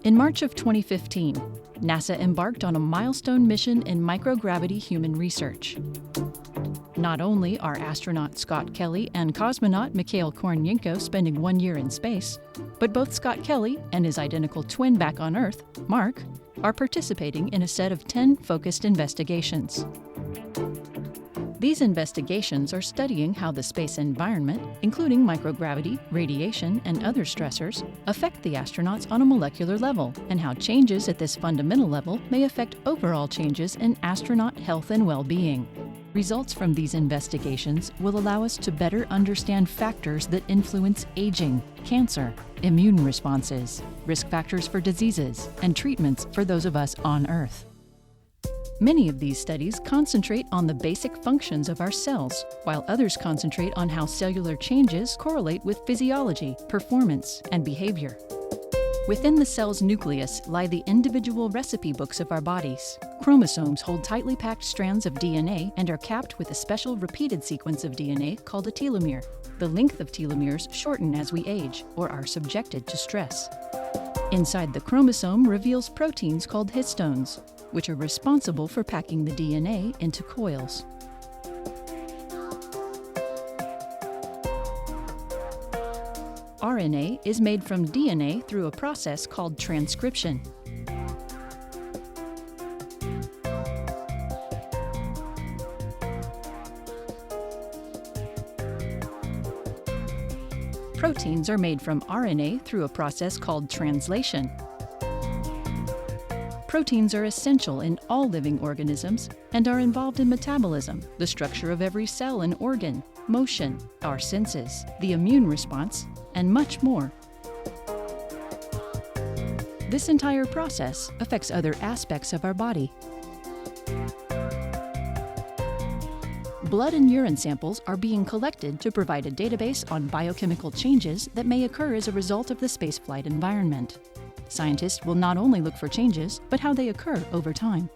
In March of 2015, NASA embarked on a milestone mission in microgravity human research. Not only are astronaut Scott Kelly and cosmonaut Mikhail Kornienko spending 1 year in space, but both Scott Kelly and his identical twin back on Earth, Mark, are participating in a set of 10 focused investigations. These investigations are studying how the space environment, including microgravity, radiation, and other stressors, affect the astronauts on a molecular level, and how changes at this fundamental level may affect overall changes in astronaut health and well-being. Results from these investigations will allow us to better understand factors that influence aging, cancer, immune responses, risk factors for diseases, and treatments for those of us on Earth. Many of these studies concentrate on the basic functions of our cells, while others concentrate on how cellular changes correlate with physiology, performance, and behavior. Within the cell's nucleus lie the individual recipe books of our bodies. Chromosomes hold tightly packed strands of DNA and are capped with a special repeated sequence of DNA called a telomere. The length of telomeres shorten as we age or are subjected to stress. Inside the chromosome reveals proteins called histones, which are responsible for packing the DNA into coils. RNA is made from DNA through a process called transcription. Proteins are made from RNA through a process called translation. Proteins are essential in all living organisms and are involved in metabolism, the structure of every cell and organ, motion, our senses, the immune response, and much more. This entire process affects other aspects of our body. Blood and urine samples are being collected to provide a database on biochemical changes that may occur as a result of the spaceflight environment. Scientists will not only look for changes, but how they occur over time.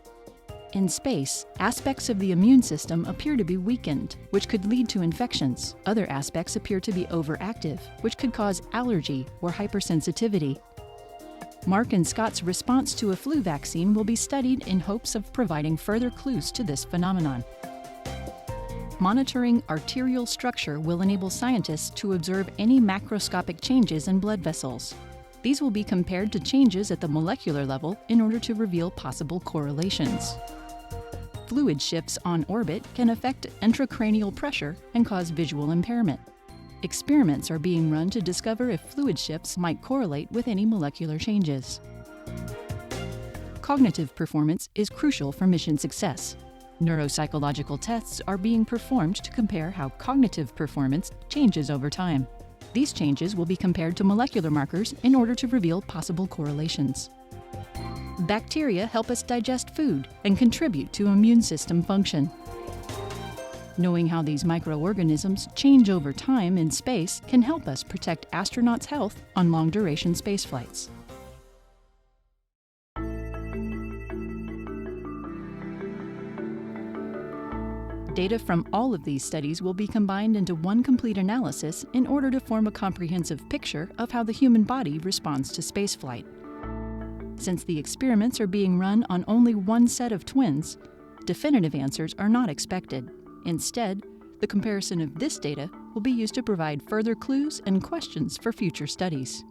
In space, aspects of the immune system appear to be weakened, which could lead to infections. Other aspects appear to be overactive, which could cause allergy or hypersensitivity. Mark and Scott's response to a flu vaccine will be studied in hopes of providing further clues to this phenomenon. Monitoring arterial structure will enable scientists to observe any macroscopic changes in blood vessels. These will be compared to changes at the molecular level in order to reveal possible correlations. Fluid shifts on orbit can affect intracranial pressure and cause visual impairment. Experiments are being run to discover if fluid shifts might correlate with any molecular changes. Cognitive performance is crucial for mission success. Neuropsychological tests are being performed to compare how cognitive performance changes over time. These changes will be compared to molecular markers in order to reveal possible correlations. Bacteria help us digest food and contribute to immune system function. Knowing how these microorganisms change over time in space can help us protect astronauts' health on long-duration space flights. Data from all of these studies will be combined into one complete analysis in order to form a comprehensive picture of how the human body responds to spaceflight. Since the experiments are being run on only one set of twins, definitive answers are not expected. Instead, the comparison of this data will be used to provide further clues and questions for future studies.